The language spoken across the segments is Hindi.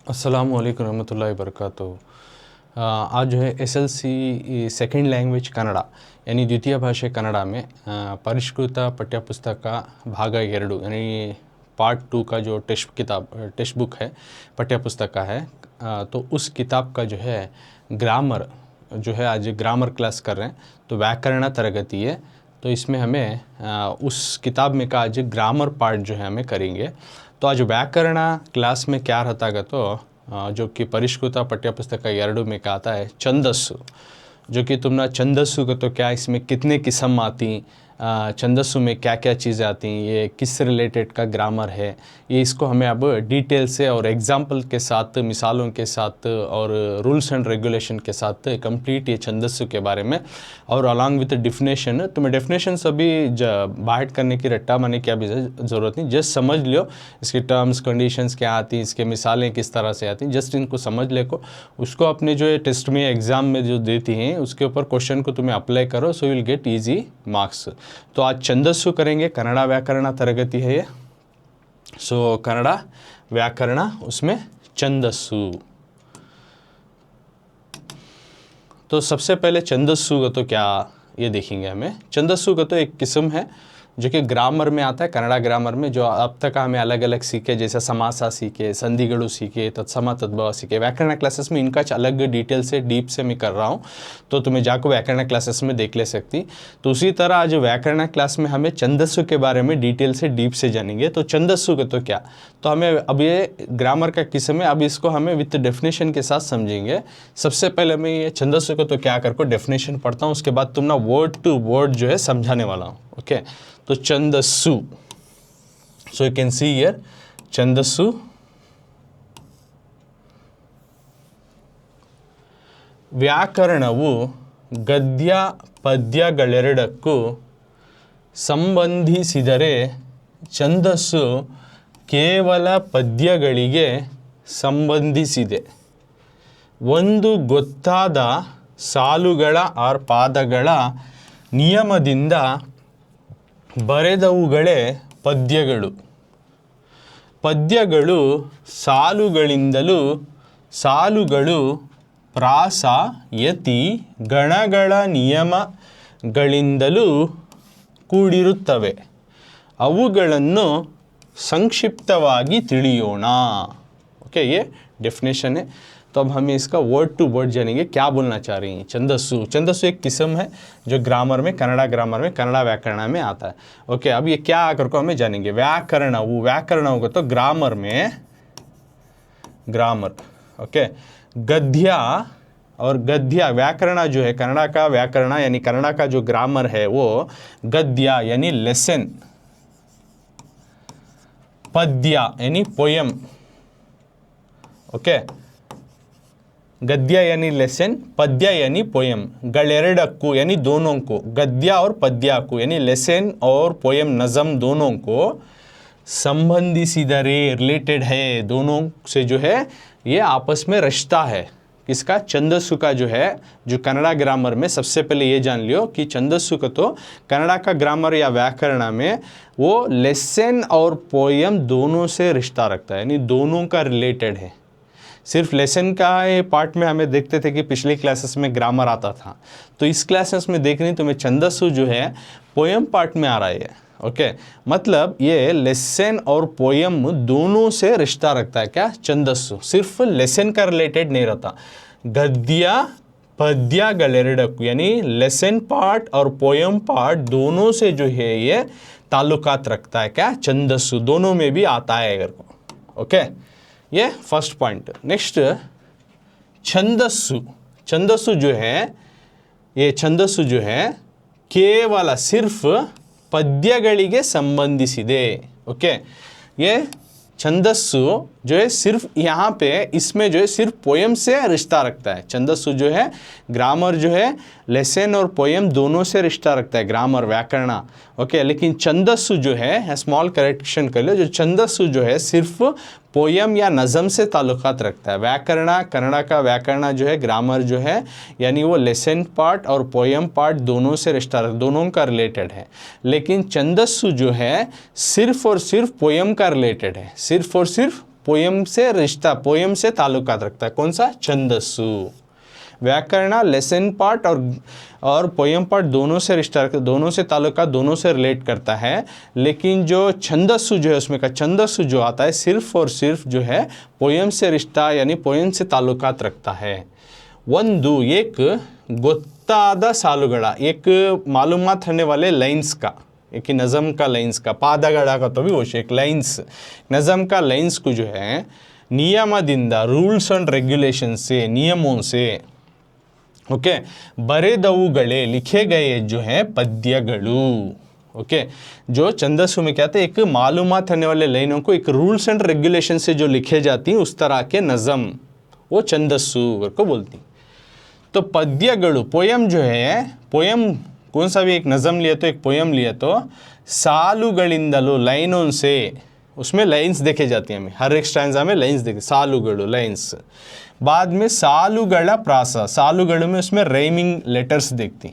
अस्सलामु अलैकुम रहमतुल्लाहि वबरकातुहू। आज जो है SLC सेकेंड लैंग्वेज कन्नड़ यानी द्वितीय भाषे कन्नड़ में परिष्कृत पाठ्यपुस्तक का भाग 2 यानी पार्ट 2 का जो टेक्स्ट बुक है पाठ्यपुस्तक का है। तो उस किताब का जो है ग्रामर जो है आज ग्रामर क्लास कर रहे हैं, तो व्याकरण तरगति है। तो इसमें हमें उस किताब में का आज ग्रामर पार्ट जो है हमें करेंगे। तो आज व्याकरण क्लास में क्या रहता है तो जो कि परिष्कृत पाठ्यपुस्तक का 2 में का आता है छंदस्सु, जो कि तुमने छंदस्सु को तो क्या इसमें कितने किस्म आती, छंदस्सु में क्या क्या चीज़ें आती, ये किस रिलेटेड का ग्रामर है, ये इसको हमें अब डिटेल से और एग्जाम्पल के साथ, मिसालों के साथ और रूल्स एंड रेगुलेशन के साथ कंप्लीट ये छंदस्सु के बारे में और अलॉन्ग विथ डेफिनेशन। तुम्हें डेफिनेशन अभी बाहर करने की रट्टा मारने की अभी ज़रूरत नहीं, जस्ट समझ लो इसके टर्म्स कंडीशंस क्या आती, इसके मिसालें किस तरह से आती, जस्ट इनको समझ ले को उसको अपने जो टेस्ट में एग्ज़ाम में जो देती हैं उसके ऊपर क्वेश्चन को तुम्हें अप्लाई करो, so will get easy marks. तो आज छंदस्सु करेंगे, कन्नड़ व्याकरण तरगति है ये। सो कन्नड़ व्याकरण उसमें छंदस्सु। तो सबसे पहले छंदस्सु का तो क्या ये देखेंगे हमें। छंदस्सु का तो एक किस्म है जो कि ग्रामर में आता है, कन्नड़ ग्रामर में, जो अब तक हमें अलग अलग सीखे, जैसे समासा सीखे, संधिगणु सीखे, तत्सम तद्भव सीखे। व्याकरण क्लासेस में इनका अलग डिटेल से डीप से मैं कर रहा हूँ, तो तुम्हें जाकर व्याकरण क्लासेस में देख ले सकती। तो उसी तरह आज व्याकरण क्लास में हमें छंदस्सु के बारे में डिटेल से डीप से जानेंगे। तो छंदस्सु का तो क्या, तो हमें अब ये ग्रामर का किस्म है, अब इसको हमें विथ डेफिनेशन के साथ समझेंगे। सबसे पहले मैं ये छंदस्सु को तो क्या करको डेफिनेशन पढ़ता हूँ, उसके बाद तुम ना वर्ड टू वर्ड जो है समझाने वाला हूँ। ओके, तो छंदस्सु, so you can see here छंदस्सु ವ್ಯಾಕರಣವು ಗದ್ಯ ಪದ್ಯಗಳೆರಡಕ್ಕೂ ಸಂಬಂಧಿಸಿದರೆ ಛಂದಸ್ಸು ಕೇವಲ ಪದ್ಯಗಳಿಗೆ ಸಂಬಂಧಿಸಿದೆ. ಒಂದು ಗೊತ್ತಾದ ಸಾಲುಗಳ ಆರ್ ಪಾದಗಳ ನಿಯಮದಿಂದ ಬರೆದವುಗಳೇ ಪದ್ಯಗಳು. ಪದ್ಯಗಳು ಸಾಲುಗಳಿಂದಲೂ, ಸಾಲುಗಳು ಪ್ರಾಸ ಯತಿ ಗಣಗಳ ನಿಯಮಗಳಿಂದಲೂ ಕೂಡಿರುತ್ತವೆ. ಅವುಗಳನ್ನು संक्षिप्तವಾಗಿ ತಿಳಿಯೋಣ. ओके, ये डेफिनेशन है। तो अब हमें इसका वर्ड टू वर्ड जानेंगे, क्या बोलना चाह रही हैं। छंदस्सु, छंदस्सु एक किस्म है जो ग्रामर में, कन्नड़ ग्रामर में, कन्नड़ व्याकरण में आता है। ओके, अब ये क्या आकर को हमें जानेंगे। व्याकरणವು, व्याकरणವು को तो ग्रामर में, ग्रामर, ओके, गद्य और गद्य व्याकरण जो है, कन्नड़ का व्याकरण यानी कन्नड़ का जो ग्रामर है वो गद्य यानी लेसन, पद्य यानी पोयम, ओके, गद्य यानी लेसन, पद्य यानी पोयम, गलेरडक्कू यानी दोनों को, गद्य और पद्य को यानी लेसन और पोयम नज़म दोनों को संबंधिसिदरे रिलेटेड है, दोनों से जो है ये आपस में रिश्ता है। किसका, छंदस्सु का जो है, जो कन्नड़ ग्रामर में। सबसे पहले ये जान लियो कि छंदस्सु का तो कन्नड़ का ग्रामर या व्याकरण में वो लेसन और पोयम दोनों से रिश्ता रखता है, यानी दोनों का रिलेटेड है। सिर्फ लेसन का ये पार्ट में हमें देखते थे कि पिछली क्लासेस में ग्रामर आता था, तो इस क्लासेस में देखनी तुम्हें छंदस्सु जो है पोयम पार्ट में आ रहा है। ओके, मतलब ये लेसन और पोयम दोनों से रिश्ता रखता है। क्या, छंदस्सु सिर्फ लेसन का रिलेटेड नहीं रहता, गद्य पद्यगಳೆರಡಕ್ಕೂ यानी लेसन पार्ट और पोयम पार्ट दोनों से जो है ये ताल्लुकात रखता है। क्या, छंदस्सु दोनों में भी आता है अगर को। ओके, ये फर्स्ट पॉइंट। नेक्स्ट, छंदस्सु, छंदस्सु जो है, ये छंदस्सु जो है केवल सिर्फ पद्यಗಳಿಗೆ संबंधिसिदे। ओके, ये छंदस्सु जो है सिर्फ यहाँ पे इसमें जो है सिर्फ पोयम से रिश्ता रखता है। छंदस्सु जो है ग्रामर जो है लेसन और पोयम दोनों से रिश्ता रखता है, ग्रामर व्याकरण। ओके, लेकिन छंदस्सु जो है, स्मॉल करेक्शन कर लो, जो छंदस्सु जो है सिर्फ पोयम या नज़म से ताल्लुकात रखता है। व्याकरण, कन्नड़ का व्याकरण जो है, ग्रामर जो है, यानी वो लेसन पार्ट और पोयम पार्ट दोनों से रिश्ता, दोनों का रिलेटेड है। लेकिन छंदस्सु जो है सिर्फ और सिर्फ पोयम का रिलेटेड है, सिर्फ और सिर्फ पोयम से रिश्ता, पोयम से ताल्लुकात रखता है। कौन सा? छंदस्सु। व्याकरण लेसन पार्ट और पोयम पार्ट दोनों से रिश्ता रखता है, दोनों से ताल्लुकात, दोनों से रिलेट करता है। लेकिन जो छंदस्सु जो है उसमें का छंदस्सु जो आता है सिर्फ और सिर्फ जो है पोयम से रिश्ता यानी पोयम से ताल्लुकात रखता है। ಒಂದು एक ಗೊತ್ತಾದ ಸಾಲುಗಳ एक मालूमात रहने वाले लाइन्स का, एक नज़म का लाइन्स का, पादगड़ा का तो भी वो एक लाइन्स नज़म का लाइन्स को जो है नियमದಿಂದ रूल्स एंड रेगुलेशन से, नियमों से ओके बरेदವುಗಳೇ लिखे गए जो है पद्यಗಳು। ओके जो छंदस्सु में क्या है, एक मालूमात रहने वाले लाइनों को एक रूल्स एंड रेगुलेशन से जो लिखे जाती हैं उस तरह के नज़म वो छंदस्सु को बोलती। तो पद्यಗಳು पोयम जो है, पोयम कौन सा भी एक नज़म लिए तो एक पोयम लिए तो सालुಗಳಿಂದಲೂ लाइनों से, उसमें लाइन्स देखे जाती हैं, हमें हर एक स्टैंजा में लाइन्स देखे, सालुಗಳು लाइन्स। बाद में सालुಗಳ प्रास, सालुಗಳು में उसमें राइमिंग लेटर्स देखती,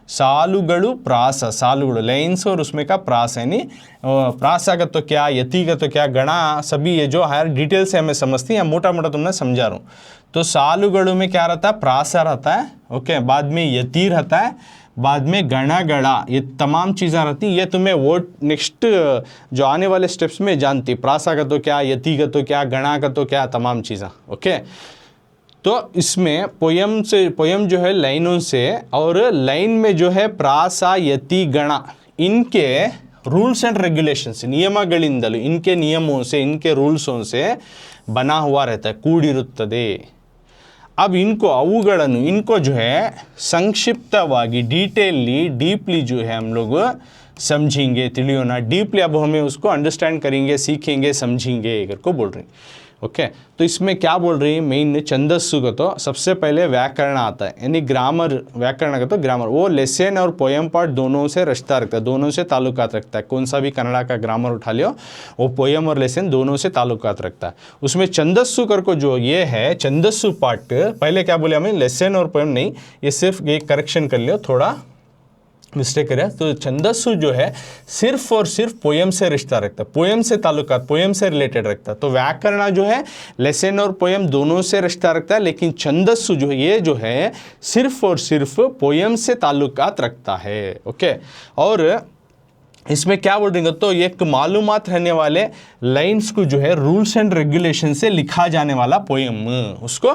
सालुಗಳು प्रास, सालुಗಳು लाइन्स और उसमें का प्रास यानी प्रासा का तो क्या, यति का तो क्या, गणा, सभी ये जो हायर डिटेल से हमें समझती हैं, मोटा मोटा तुमने समझा रहा हूँ। तो सालुಗಳು में क्या रहता है, प्रासा रहता है ओके, बाद में यति रहता है, बाद में गणा गड़ा, ये तमाम चीज़ें रहती हैं। ये तुम्हें वो नेक्स्ट जो आने वाले स्टेप्स में जानती, प्रासा का तो क्या, यति का तो क्या, गणा का तो क्या, तमाम चीज़ें ओके। तो इसमें पोयम से, पोयम जो है लाइनों से, और लाइन में जो है प्रासा यति गणा इनके रूल्स एंड रेगुलेशन से, नियमಗಳಿಂದಲೂ, इनके नियमों से, इनके रूल्सों से बना हुआ रहता है, ಕೂಡಿರುತ್ತದೆ। अब इनको अवुಗಳನ್ನು, इनको जो है संक्षिप्तವಾಗಿ डिटेलली डीपली जो है हम लोग समझेंगे, ತಿಳಿಯೋಣ डीपली। अब हमें उसको अंडरस्टैंड करेंगे, सीखेंगे, समझेंगे को बोल रही ओके। तो इसमें क्या बोल रही है, मेन छंदस्सु का तो सबसे पहले व्याकरण आता है यानी ग्रामर, व्याकरण का तो ग्रामर वो लेसन और पोयम पार्ट दोनों से रिश्ता रखता है, दोनों से ताल्लुकात रखता है। कौन सा भी कन्नड़ा का ग्रामर उठा लियो वो पोयम और लेसन दोनों से ताल्लुकात रखता है। उसमें छंदस्सु कर को जो ये है छंदस्सु पार्ट, पहले क्या बोले हमें, लेसन और पोयम नहीं, ये सिर्फ एक करेक्शन कर लियो, थोड़ा मिस्टेक करें। तो छंदस्सु जो है सिर्फ और सिर्फ पोयम से रिश्ता रखता है, पोयम से ताल्लुकात, पोयम से रिलेटेड रखता है। तो व्याकरण जो है लेसन और पोयम दोनों से रिश्ता रखता है, लेकिन छंदस्सु जो है ये जो है सिर्फ और सिर्फ पोयम से ताल्लुकात रखता है ओके। और इसमें क्या बोल देंगे, तो एक मालूमात रहने वाले लाइन्स को जो है रूल्स एंड रेगुलेशन से लिखा जाने वाला पोयम उसको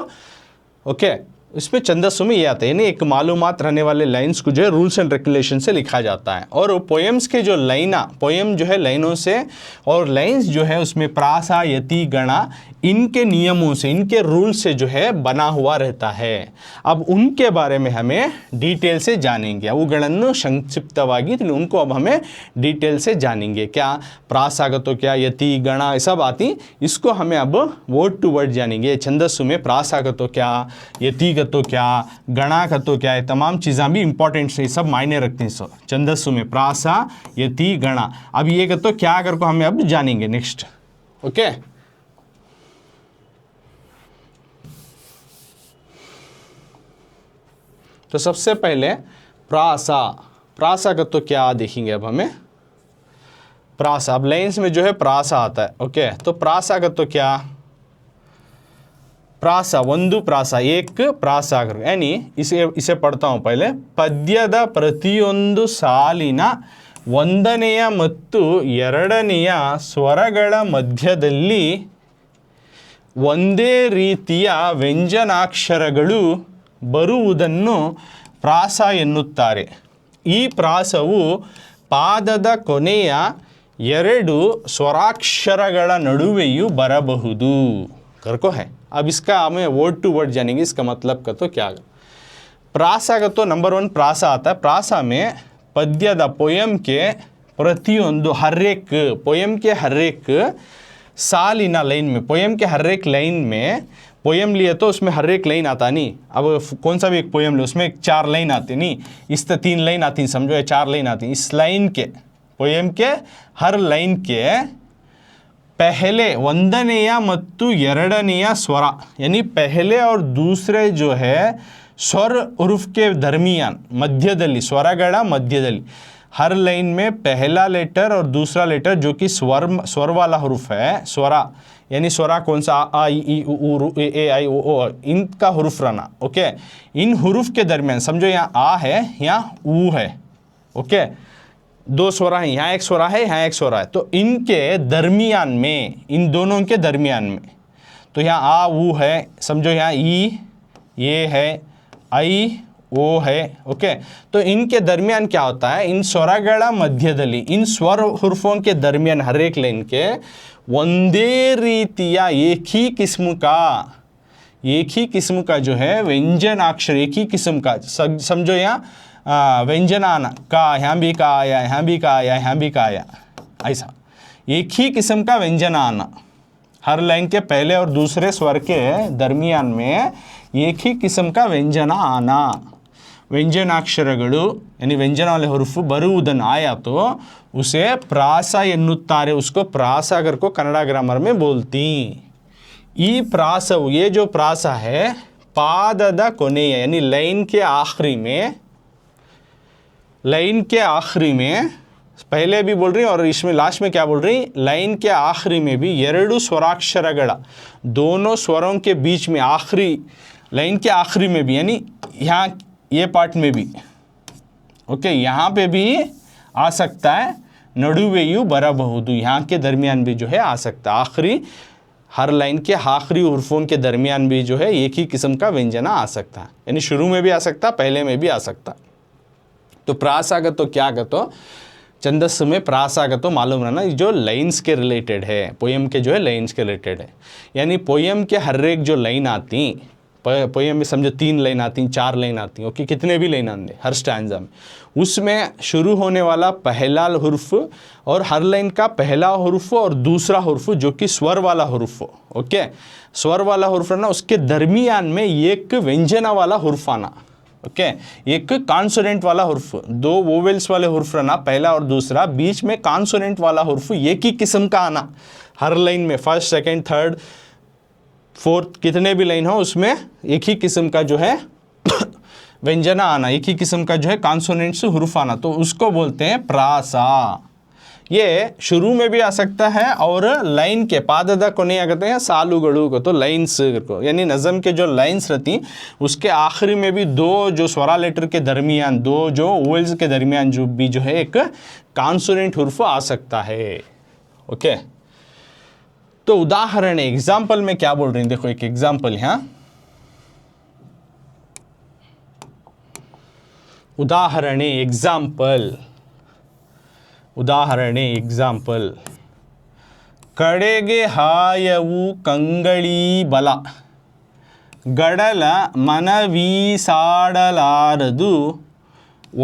ओके। इसमें छंदस्सु में ये आता है यानी एक मालूमात रहने वाले लाइन्स को जो है रूल्स एंड रेगुलेशन से लिखा जाता है। और पोएम्स के जो लाइना, पोएम जो है लाइनों से और लाइन्स जो है उसमें प्रासा यति गणा इनके नियमों से, इनके रूल से जो है बना हुआ रहता है। अब उनके बारे में हमें डिटेल से जानेंगे, अವುಗಳನ್ನು संक्षिप्तವಾಗಿ उनको अब हमें डिटेल से जानेंगे। क्या प्रासा का तो क्या, यति गणा ये सब आती, इसको हमें अब वर्ड टू वर्ड जानेंगे। छंदस्सु में प्रासा का तो क्या, यति का तो क्या, गणा का तो क्या, ये तमाम चीज़ें भी इंपॉर्टेंट से सब मायने रखते हैं। सो छंदस्सु में प्रासा यति गणा, अब ये का तो क्या कर को हमें अब जानेंगे नेक्स्ट ओके। तो सबसे पहले प्रासा, प्रासा का तो क्या देखेंगे अब हमें, प्रासा अब लाइन्स में जो है प्रासा आता है ओके। तो प्रासा का तो क्या, प्रासा ಒಂದು ಪ್ರಾಸ एक ಪ್ರಾಸ यानी इसे पढ़ता हूँ पहले। ಪದ್ಯದ ಪ್ರತಿಯೊಂದು ಸಾಲಿನ ಒಂದನೆಯ ಮತ್ತು ಎರಡನೆಯ ಸ್ವರಗಳ ಮಧ್ಯದಲ್ಲಿ ಒಂದೇ ರೀತಿಯ ವ್ಯಂಜನಾಕ್ಷರಗಳು ಬರುವುದನ್ನು ಪ್ರಾಸ ಎನ್ನುತ್ತಾರೆ। ಈ ಪ್ರಾಸವು ಪಾದದ ಕೊನೆಯ ಎರಡು ಸ್ವರಾಕ್ಷರಗಳ ನಡುವೆಯೂ ಬರಬಹುದು करको है। अब इसका हमें वर्ड टू वर्ड जानेंगे, इसका मतलब का तो क्या। प्रासा का तो नंबर 1 प्रासा आता है। प्रासा में पद्यದ पोयम के प्रतियೊಂದು हर एक, पोयम के हर एक सालिना लाइन में, पोयम के हर एक लाइन में, पोयम लिए तो उसमें हर एक लाइन आता नहीं। अब कौन सा भी एक पोयम ले उसमें 4 लाइन आती नहीं, इस तो 3 लाइन आती समझो, या 4 लाइन आती। इस लाइन के पोयम के हर लाइन के पहले ಒಂದನೆಯ ಮತ್ತು ಎರಡನೆಯ स्वर यानी पहले और दूसरे जो है स्वर उर्फ के दरमियान मध्यदली, स्वरಗಳ मध्यदली हर लाइन में पहला लेटर और दूसरा लेटर जो कि स्वर वाला हरूफ है, स्वरा यानी स्वरा कौन सा, आ ई ई उ ए आई ओ, इनका हुरूफ रहना। ओके, इन हुरूफ के दरमियान समझो यहाँ आ है, यहाँ ऊ है। ओके, दो स्वरा है, यहाँ एक स्वरा है, यहाँ एक स्वरा है, तो इनके दरमियान में, इन दोनों के दरमियान में, तो यहाँ आ ऊ है, समझो यहाँ ई ये है, आई ओ है। ओके, तो इनके दरमियान क्या होता है, इन स्वरಗಳ ಮಧ್ಯದಲ್ಲಿ, इन स्वर हुर्फों के दरमियान हर एक लाइन के ಒಂದೇ ರೀತಿಯ एक ही किस्म का जो है व्यंजनाक्षर, एक ही किस्म का, समझो यहाँ व्यंजन आना, का यहाँ भी का आया, यहाँ भी का आया, यहाँ भी का आया, ऐसा एक ही किस्म का व्यंजन आना, हर लाइन के पहले और दूसरे स्वर के दरमियान में एक ही किस्म का व्यंजन आना, ವ್ಯಂಜನಾಕ್ಷರಗಳು यानी व्यंजन वाले हुर्फ बरुವುದನ್ನು आया तो उसे प्रास ಎನ್ನುತ್ತಾರೆ, उसको प्रास अगर को कन्नड़ा ग्रामर में बोलती। ಈ ಪ್ರಾಸವು, ये जो प्रासा है पादದ ಕೊನೆಯ यानी लाइन के आखिरी में, पहले भी बोल रही और इसमें लास्ट में क्या बोल रही, लाइन के आखिरी में भी ಎರಡು स्वराक्षरಗಳ, दोनों स्वरों के बीच में आखिरी, लाइन के आखिरी में भी, यानी यहाँ ये पार्ट में भी, ओके, यहाँ पे भी आ सकता है, नಡುವೆಯೂ ಬರಬಹುದು, यहाँ के दरमियान भी जो है आ सकता है, आखिरी हर लाइन के आखिरी हुर्फों के दरमियान भी जो है एक ही किस्म का व्यंजना आ सकता है, यानी शुरू में भी आ सकता, पहले में भी आ सकता। तो प्रासागत तो क्या कहते, छंदस में प्रासागत तो मालूम रहना, जो लाइन्स के रिलेटेड है, पोएम के जो है लाइन्स के रिलेटेड है, यानी पोएम के हर एक जो लाइन आती, पोएम में समझो 3 लाइन आती, 4 लाइन आती, ओके, कितने भी लाइन आते हर स्टैंजा में, उसमें शुरू होने वाला पहला हुर्फ और हर लाइन का पहला हुर्फ और दूसरा हुर्फ जो कि स्वर वाला हुर्फ, ओके, स्वर वाला हुर्फ ना, उसके दरमियान में एक व्यंजना वाला हुर्फ आना, ओके, एक कॉन्सोनेंट वाला हुर्फ, 2 वोवेल्स वाले हुर्फ रहना पहला और दूसरा, बीच में कॉन्सोनेंट वाला हुर्फ एक ही किस्म का आना हर लाइन में, फर्स्ट सेकंड थर्ड फोर्थ कितने भी लाइन हो उसमें एक ही किस्म का जो है व्यंजना आना, एक ही किस्म का जो है कॉन्सोनेंट से हुर्फ आना, तो उसको बोलते हैं प्रासा। ये शुरू में भी आ सकता है और लाइन के पादದ ಕೊನೆಯ कहते हैं सालुಗಳು को, तो लाइन्स को, यानी नज़म के जो लाइन्स रहती उसके आखिरी में भी 2 जो स्वरा लेटर के दरमियान, 2 जो वोवेल्स के दरमियान जो भी जो है एक कॉन्सोनेंट हुर्फ आ सकता है। ओके, तो उदाहरण एग्जाम्पल में क्या बोल रही हैं, देखो एक एग्जाम्पल यहाँ, उदाहरण एग्जाम्पल ಕಡೆಗೆ ಹಾಯವು ಕಂಗಳಿ ಬಲ ಗಡಲ ಮನವೀಸಾಡಲಾರದು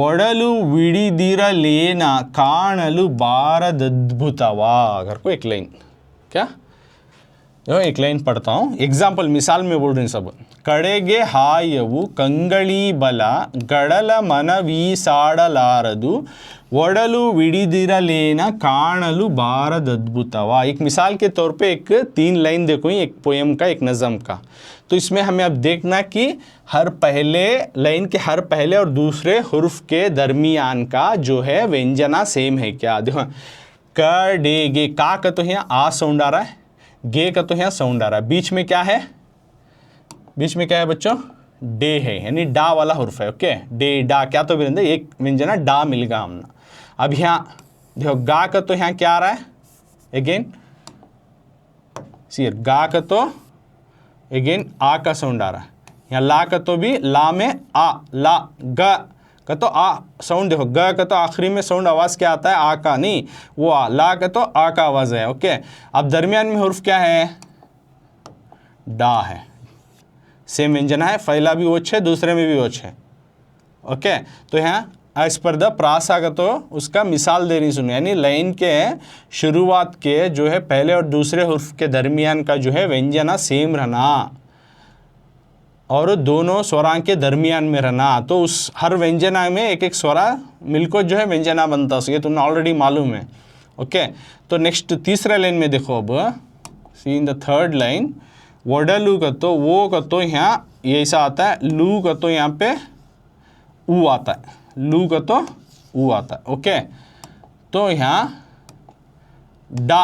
ಒಡಲು ವಿಡಿದಿರಲೇನ ಕಾಣಲು ಬಾರದದ್ಭುತವಾ। अगर को एक लाइन क्या, एक लाइन पढ़ता हूँ, एग्जाम्पल मिसाल में बोल रहे हैं सब। कड़ेगे हायವು ಕಂಗಳಿ ಬಲ ಗಡಲ ಮನವೀಸಾಡಲಾರದು ಒಡಲು ವಿಡಿದಿರಲೇನ ಕಾಣಲು ಬಾರದದ್ಭುತವಾ। एक मिसाल के तौर पे एक 3 लाइन देखो, एक पोएम का एक नज़म का, तो इसमें हमें अब देखना कि हर पहले लाइन के हर पहले और दूसरे हुर्फ के दरमियान का जो है व्यंजना सेम है क्या। देखो कड़ेगे, का का तो यहाँ आ साउंड आ रहा है, गे का तो यहाँ साउंड आ रहा है, बीच में क्या है, बीच में क्या है बच्चों, डे है, यानी डा वाला हुर्फ है। ओके, डे डा क्या तो भी एक व्यंजना डा मिलेगा हमने। अब यहाँ देखो गा का तो यहाँ क्या आ रहा है, अगेन सी गा का तो अगेन आ का साउंड आ रहा है, यहाँ ला का तो भी ला में आ, ला ग का तो आ साउंड, देखो ग का तो आखिरी में साउंड आवाज़ क्या आता है, आ का नहीं, वो आ, ला का तो आ का आवाज़ है। ओके, अब दरमियान में हुर्फ क्या है, डा है, सेम व्यंजना है, पहला भी वोच है दूसरे में भी वोच है। ओके, तो यहाँ एज पर द प्रासा का तो उसका मिसाल दे रही सुनो, यानी लाइन के शुरुआत के जो है पहले और दूसरे हुर्फ के दरमियान का जो है व्यंजना सेम रहना और दोनों स्वरां के दरमियान में रहना, तो उस हर व्यंजना में एक एक स्वरा मिलकर जो है व्यंजना बनता है, ये तुम्हें ऑलरेडी मालूम है। ओके, तो नेक्स्ट तीसरा लाइन में देखो, अब सी इन द थर्ड लाइन, वडलू का तो वो का तो यहाँ ऐसा आता है, लू का तो यहाँ पे ऊ आता है, लू का तो ऊ आता है। ओके, तो यहाँ डा,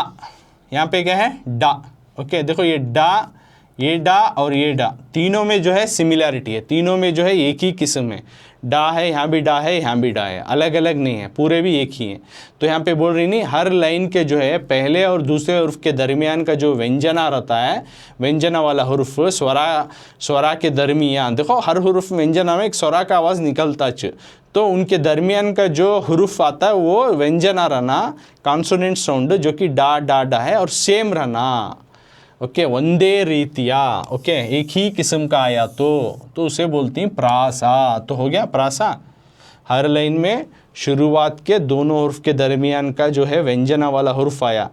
यहाँ पे क्या है डा, ओके देखो ये डा और ये डा तीनों में जो है सिमिलैरिटी है, तीनों में जो है एक ही किस्म है। डा है, यहाँ भी डा है, यहाँ भी डा है, अलग अलग नहीं है, पूरे भी एक ही हैं। तो यहाँ पे बोल रही नहीं, हर लाइन के जो है पहले और दूसरे हुर्फ के दरमियान का जो व्यंजना रहता है, व्यंजना वाला हुर्फ स्वरा के दरमियान, देखो हर हुर्फ व्यंजना में एक स्वरा का आवाज़ निकलता तो उनके दरमियान का जो हुर्फ आता है वो व्यंजना रहना, कॉन्सोनेंट साउंड जो कि डा डा डा है और सेम रहना। ओके वंदे रीतिया, ओके एक ही किस्म का आया तो उसे बोलती हैं प्रासा। तो हो गया प्रासा, हर लाइन में शुरुआत के दोनों हुर्फ के दरमियान का जो है व्यंजना वाला हुर्फ आया।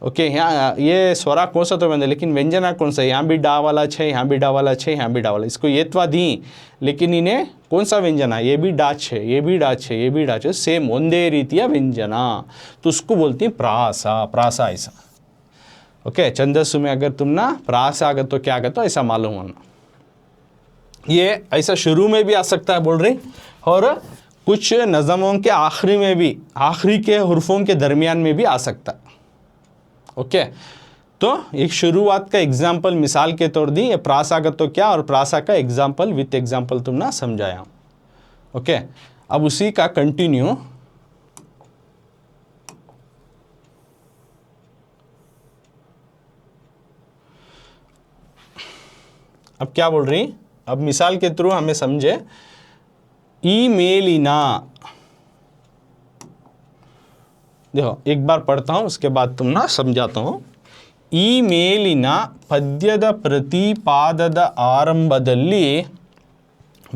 ओके यहाँ ये स्वरा कौन सा तो बंद है, लेकिन व्यंजना कौन सा है, यहाँ भी डा वाला छे, यहाँ भी डा वाला छे, यहाँ भी डा वाला, इसको येत्वा दी, लेकिन इन्हें कौन सा व्यंजना, ये भी डा छे, ये भी डा छे, ये भी डा छे, सेम वंदे रीतिया व्यंजना, तो उसको बोलती हैं प्रासा। प्रासा ऐसा ओके छंदस्सु में अगर तुम ना प्रास आगत तो क्या आगत तो ऐसा मालूम होना। ये ऐसा शुरू में भी आ सकता है बोल रही, और कुछ नज़मों के आखिरी में भी, आखिरी के हुर्फों के दरमियान में भी आ सकता है। ओके तो एक शुरुआत का एग्जाम्पल मिसाल के तौर दी, ये प्रास आगत तो क्या और प्रासा का एग्जाम्पल विथ एग्जाम्पल तुम ना समझाया। ओके अब उसी का कंटिन्यू, अब क्या बोल रही, अब मिसाल के थ्रू हमें समझे। ईमेलिना, देखो एक बार पढ़ता हूं उसके बाद तुम ना समझाता हूं। ईमेलिನ ಪದ್ಯದ ಪ್ರತಿಪಾದದ ಆರಂಭದಲ್ಲಿ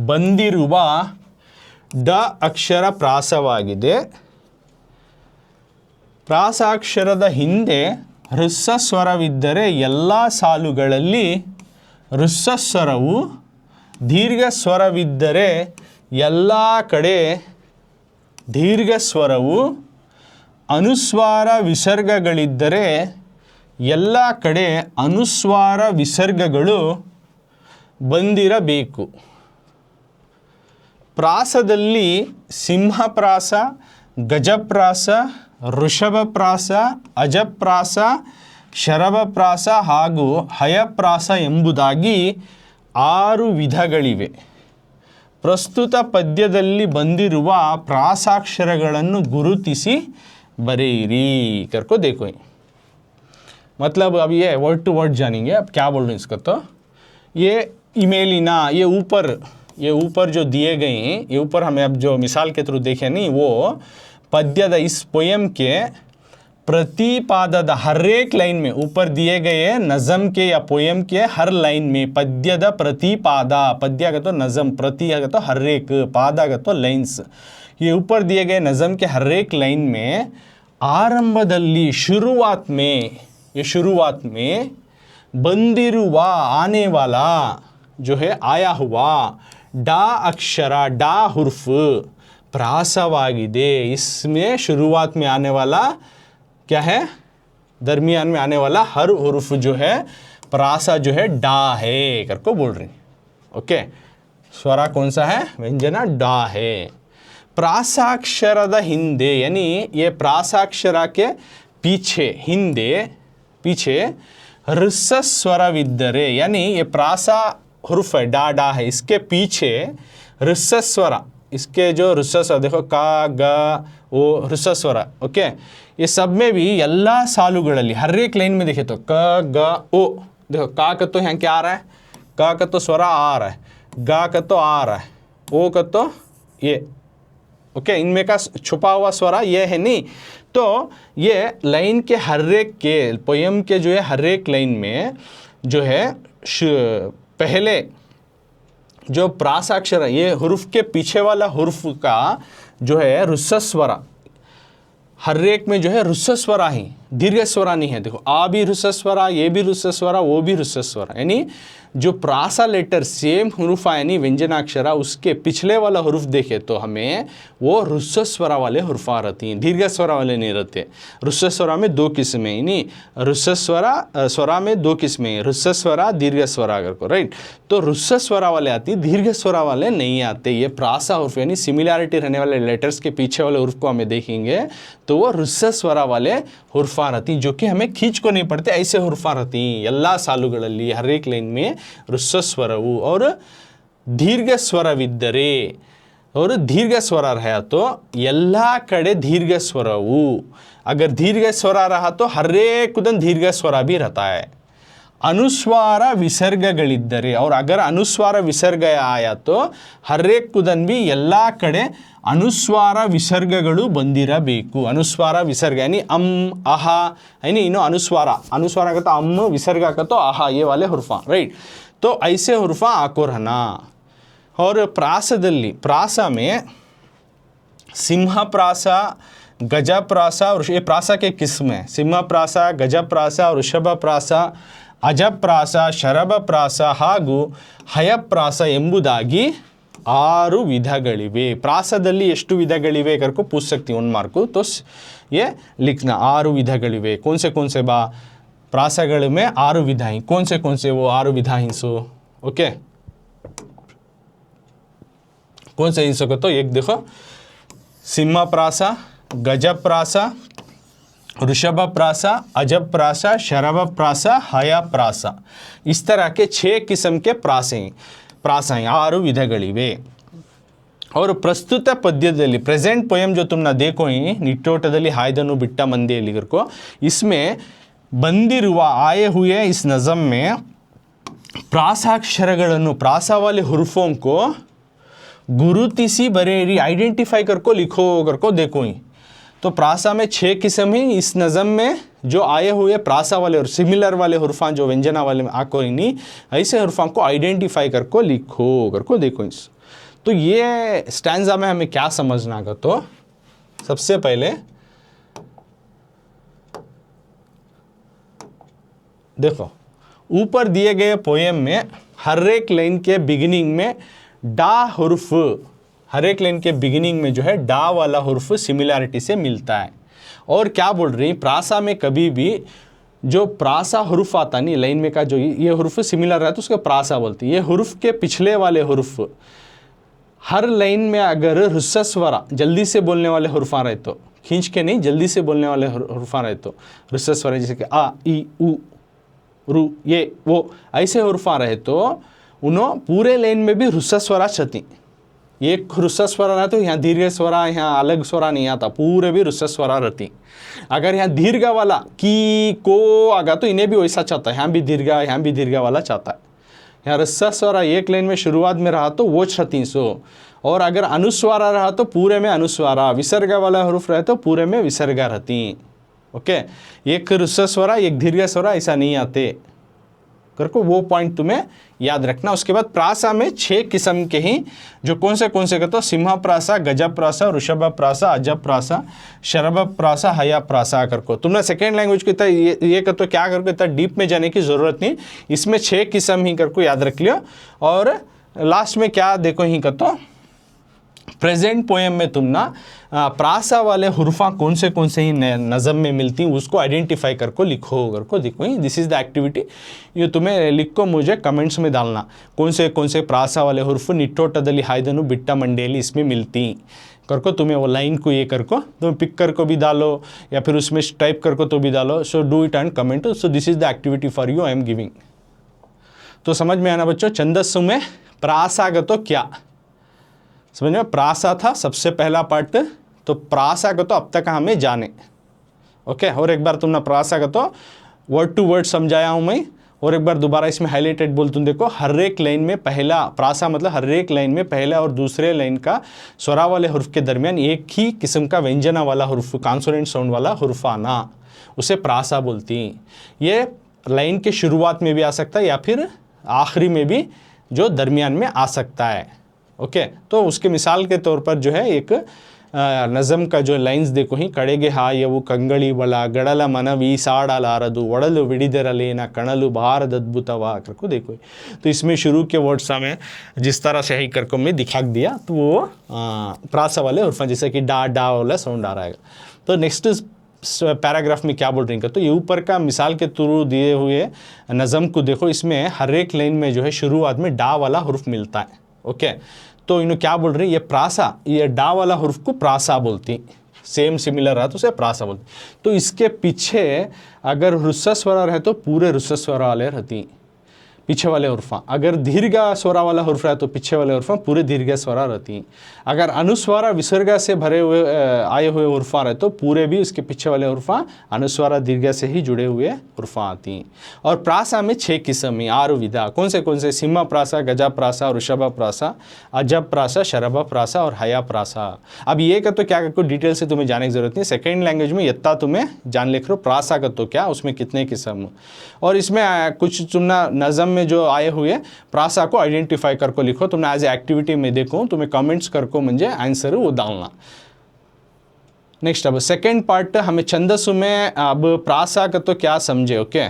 ಬಂದಿರುವ ಡ ಅಕ್ಷರ ಪ್ರಾಸವಾಗಿದೆ. ಪ್ರಾಸಾಕ್ಷರದ ಹಿಂದೆ ಹ್ರಸ್ವಸ್ವರವಿದ್ದರೆ ಎಲ್ಲ ಸಾಲುಗಳಲ್ಲಿ ಹ್ರಸ್ವಸ್ವರವು, ದೀರ್ಘಸ್ವರವಿದ್ದರೆ ಎಲ್ಲ ಕಡೆ ದೀರ್ಘಸ್ವರವು, ಅನುಸ್ವಾರ ವಿಸರ್ಗಗಳಿದ್ದರೆ ಎಲ್ಲ ಕಡೆ ಅನುಸ್ವಾರ ವಿಸರ್ಗಗಳು ಬಂದಿರಬೇಕು. ಪ್ರಾಸದಲ್ಲಿ ಸಿಂಹಪ್ರಾಸ, ಗಜಪ್ರಾಸ, ಋಷಭಪ್ರಾಸ, ಅಜಪ್ರಾಸ, ಶರಭಪ್ರಾಸ ಹಾಗೂ ಹಯಪ್ರಾಸ ಎಂಬುದಾಗಿ 6 ವಿಧಗಳಿವೆ. ಪ್ರಸ್ತುತ ಪದ್ಯದಲ್ಲಿ ಬಂದಿರುವ ಪ್ರಾಸಾಕ್ಷರಗಳನ್ನು ಗುರುತಿಸಿ बरेरी करको देखो। मतलब अब ये वर्ड टू वर्ड जानेंगे। अब क्या बोल रहे हैं इसका, तो ये ईमेलिना, ये ऊपर जो दिए गए हैं, ये ऊपर हमें अब जो मिसाल के थ्रू देखे नहीं, वो पद्यद इस पोयम के प्रतिपादद हर एक लाइन में, ऊपर दिए गए नज़म के या पोयम के हर लाइन में पद्यद प्रतिपादा, पद्य का तो नज़म, प्रति का तो हर एक, पादा का तो लाइन्स, ये ऊपर दिए गए नज़म के हर एक लाइन में आरंभदल्ली, शुरुआत में, ये शुरुआत में बंदिरुवा, आने वाला जो है, आया हुआ डा अक्षरा, डा हुर्फ प्रासवागिदे, इसमें शुरुआत में आने वाला क्या है, दरमियान में आने वाला हर हुर्फ जो है प्रासा जो है डा है करको बोल रही। ओके स्वरा कौन सा है, व्यंजना डा है. प्रासाक्षರದ ಹಿಂದೆ यानी ये प्रासाक्षर के पीछे, हिंदे पीछे ह्रस्व स्वरविद्ದರೆ यानी ये प्रासा हुर्फ है, डा डा है, इसके पीछे ह्रस्व स्वर, इसके जो ह्रस्व स्वर देखो का ग वो ह्रस्व स्वर. ओके ये सब में भी ಎಲ್ಲ ಸಾಲುಗಳಲ್ಲಿ हर एक लाइन में देखे तो क ग ओ, देखो का का तो यहाँ क्या आ रहा है, का का तो स्वर आ रहा है, गा का तो आ रहा है, ओ का तो ये. ओके इनमें का छुपा हुआ स्वर ये है नहीं. तो ये लाइन के हर एक के, पोयम के जो है हर एक लाइन में जो है पहले जो प्रासाक्षर है, ये हुर्फ के पीछे वाला हुर्फ का जो है ह्रस्व स्वर, हर एक में जो है ह्रस्व स्वरा ही, दीर्घ स्वरा नहीं है. देखो आ भी ह्रस्व स्वरा, ये भी ह्रस्व स्वरा, वो भी ह्रस्व स्वरा, यानी जो प्रासा लेटर सेम हुर्फ यानी व्यंजनाक्षरा, उसके पिछले वाला हुर्फ देखे तो हमें वो ह्रस्व स्वरा वाले हुर्फा रहती हैं, दीर्घ स्वरा वाले नहीं रहते. ह्रस्व स्वरा में 2 किस्में, यानी ह्रस्व स्वरा में 2 किस्में, ह्रस्व स्वरा, दीर्घ स्वरा अगर को, राइट. तो ह्रस्व स्वरा वाले आती, दीर्घ स्वरा वाले नहीं आते. ये प्रासा हुर्फ यानी सिमिलैरिटी रहने वाले लेटर्स के पीछे वाले हुर्फ को हमें देखेंगे तो वो ह्रस्व स्वरा वाले हुर्फा ಹುರ್ಫಾ रहती जो कि हमें खींच को नहीं पड़ते, ऐसे ಹುರ್ಫಾ रहती ಎಲ್ಲ ಸಾಲುಗಳಲ್ಲಿ हर एक लाइन में ಹ್ರಸ್ವ ಸ್ವರವು और दीर्घ ಸ್ವರವಿದ್ದರೆ और दीर्घ स्वर रहा तो ಎಲ್ಲ ಕಡೆ दीर्घ स्वरವು, अगर दीर्घ स्वर रहा तो हर एक उदन दीर्घ स्वर भी रहता है। अनुस्वार विसर्गಗಳಿದ್ದರೆ और अगर अनुस्वार विसर्ग आया तो हर एक उदन भी ಎಲ್ಲ ಕಡೆ अनुस्वार विसर्गಗಳು ಬಂದಿರಬೇಕು। अनुस्वार विसर्ग यानी अम अह यानी इनो अनुस्वार का तो अम, विसर्ग का तो आहा, ये वाले हुर्फा, राइट। तो ऐसे हुर्फा आको रहना। और प्रासದಲ್ಲಿ प्रास में सिंह प्रासा, गज प्रासा और ये प्रासा के किस्म है, सिंह प्रासा, गज प्रासा, वृषभ प्रासा, अज प्रासा, शरभ प्रासा ಹಾಗೂ ಹಯ ಪ್ರಾಸ ಎಂಬುದಾಗಿ 6 ವಿಧಗಳಿವೆ। ಪ್ರಾಸದಲ್ಲಿ ಎಷ್ಟು ವಿಧಗಳಿವೆ करको पूछ सकती हूँ 1 मार्क, तो ये लिखना 6 विधಗಳಿವೆ। कौन से बा प्रासಗಳ में 6 विधा हैं, कौन से वो 6 विधा हैं सो ओके। कौन से इन सको तो एक देखो, सिंह प्रासा, गज प्रासा, ऋषभ प्रासा, अजब प्रासा, शरभ प्रासा, हया प्रासा, इस तरह के 6 किस्म के प्रासें 6 ವಿಧಗಳಿವೆ। और प्रस्तुत पद्यದಲ್ಲಿ प्रेजेंट पोएम जो तुमने देखो ही निट्टोटದಲ್ಲಿ हायदनु बिट्ट मंदिಯಲ್ಲಿ करको, इसमें ಬಂದಿರುವ आए हुए इस नज़म में प्रासाक्षरಗಳನ್ನು प्रासा वाले हुर्फों को गुरुतिसी बरेरी आइडेंटिफाई करको लिखो करको देखो ही। तो प्रासा में 6 किस्म हैं, इस नज़म में जो आए हुए प्रासा वाले और सिमिलर वाले हुर्फां जो व्यंजना वाले में आको नहीं, ऐसे हुर्फां को आइडेंटिफाई करको लिखो करको देखो इस। तो ये स्टैंजा में हमें क्या समझना का, तो सबसे पहले देखो ऊपर दिए गए पोएम में हर एक लाइन के बिगिनिंग में डा हुर्फ, हर एक लाइन के बिगिनिंग में जो है डा वाला हुर्फ सिमिलैरिटी से मिलता है। और क्या बोल रही, प्रासा में कभी भी जो प्रासा हुर्फ आता नहीं लाइन में का, जो ये हुर्फ सिमिलर है तो उसको प्रासा बोलती है। ये हुर्फ के पिछले वाले हुर्फ हर लाइन में अगर ह्रस्व स्वर जल्दी से बोलने वाले हुर्फा रहे तो, खींच के नहीं जल्दी से बोलने वाले हुर्फा रहे तो ह्रस्व स्वर, जैसे कि आ ई उ रु ये वो ऐसे हुर्फा रहे तो उन्हों पूरे लाइन में भी ह्रस्व स्वरा छती। एक ह्रस्व स्वरा रहा तो यहाँ दीर्घ स्वरा, यहाँ अलग स्वरा नहीं आता, पूरे भी ह्रस्व स्वरा रहती। अगर यहाँ दीर्घ वाला की को आगा तो इन्हें भी वैसा चाहता है, यहाँ भी दीर्घ वाला चाहता है। यहाँ ह्रस्व स्वरा एक लाइन में शुरुआत में रहा तो वो छती सो, और अगर अनुस्वारा रहा तो पूरे में अनुस्वारा, विसर्ग वाला हुर्फ रहे तो पूरे में विसर्गा रहती। ओके, एक ह्रस्व स्वरा एक दीर्घ स्वरा ऐसा नहीं आते करको, वो पॉइंट तुम्हें याद रखना। उसके बाद प्रासा में 6 किस्म के ही जो कौन से कहते हो, सिंह प्रासा, गज प्रासा, ऋषभ प्रासा, अजब प्रासा, शरभ प्रासा, हया प्रासा करको। तुमने सेकेंड लैंग्वेज को इतना ये कहते क्या करको, इतना डीप में जाने की ज़रूरत नहीं, इसमें 6 किस्म ही करको याद रख लियो। और लास्ट में क्या देखो ही कहते प्रेजेंट पोएम में तुम ना प्रासा वाले हुर्फा कौन से ही नज़म में मिलती उसको आइडेंटिफाई करको लिखो करको देखो ही। दिस इज़ द एक्टिविटी, ये तुम्हें लिख को मुझे कमेंट्स में डालना कौन से प्रासा वाले हुर्फ निट्टोटದಲ್ಲಿ हायदनु बिट्ट मंडिಯಲ್ಲಿ इसमें मिलती करको। तुम्हें वो लाइन को ये करको तुम्हें पिक करको भी डालो या फिर उसमें टाइप करको तो भी डालो। So do it and comment. So this is the activity for you I am giving. तो समझ में आना बच्चों, छंदस्सु में प्रासागतो क्या समझ में, प्रासा था सबसे पहला पार्ट, तो प्रासागतो अब तक हमें जाने। ओके, और एक बार तुमने प्रासागतो वर्ड टू वर्ड समझाया हूँ मैं, और एक बार दोबारा इसमें हाईलाइटेड बोल तुम देखो, हर एक लाइन में पहला प्रासा मतलब हर एक लाइन में पहला और दूसरे लाइन का स्वरा वाले हुर्फ के दरमियान एक ही किस्म का व्यंजना वाला हुर्फ, कॉन्सोनेंट साउंड वाला हुर्फ आना, उसे प्रासा बोलती। ये लाइन के शुरुआत में भी आ सकता है या फिर आखिरी में भी जो दरमियान में आ सकता है। ओके, तो उसके मिसाल के तौर पर जो है एक नज़म का जो लाइन्स देखो ही, कड़ेगे ಹಾಯವು ಕಂಗಳಿ ಬಲ ಗಡಲ ಮನವಿ ಸಾಡಲಾರದು ಒಡಲು ವಿಡಿದರಲೇನ ಕಣಲು ಭಾರದ अद्भुतवा करको देखो। तो इसमें शुरू के वर्ड्स हमें जिस तरह से ही करको में दिखा दिया, तो वो प्रासा वाले हुर्फ जैसे कि डा डा वाला साउंड आ रहा है। तो नेक्स्ट पैराग्राफ में क्या बोल रही हैं, तो ये ऊपर का मिसाल के थ्रू दिए हुए नज़म को देखो, इसमें हर एक लाइन में जो है शुरुआत में डा वाला हुर्फ मिलता है। ओके, तो इन्हों क्या बोल रही है, ये प्रासा, ये डा वाला हुर्फ को प्रासा बोलती। सेम सिमिलर रहा तो उसे प्रासा बोलते। तो इसके पीछे अगर ह्रस्व स्वर है तो पूरे ह्रस्व स्वर वाले रहती पीछे वाले उर्फा, अगर दीर्घ स्वरा वाला हुर्फ है तो पीछे वाले उर्फा पूरे दीर्घ स्वरा रहती। अगर अनुस्वारा विसर्ग से भरे हुए आए हुए उर्फा रहे तो पूरे भी उसके पीछे वाले उर्फा अनुस्वारा दीर्घ से ही जुड़े हुए उर्फा आती। और प्रासा में 6 किस्म 6 विधा कौन से सिंह प्रासा, गजा प्रासा, ऋषभ प्रासा, अजब प्रासा, शरभ प्रासा और हया प्रासा। अब ये का तो क्या करको डिटेल से तुम्हें जाने की जरूरत नहीं, सेकेंड लैंग्वेज में यत्ता तुम्हें जान लिख लो प्रासा का तो क्या, उसमें कितने किस्म। और इसमें कुछ तुमने नज़म में जो आए हुए प्रासा को आइडेंटिफाई करको लिखो, तुमने एज एक्टिविटी में देखो, तुम्हें कमेंट्स करको म्हणजे आंसर वो डालना। नेक्स्ट अब सेकेंड पार्ट हमें छंदस्सु में अब प्रासा का तो क्या समझे। ओके,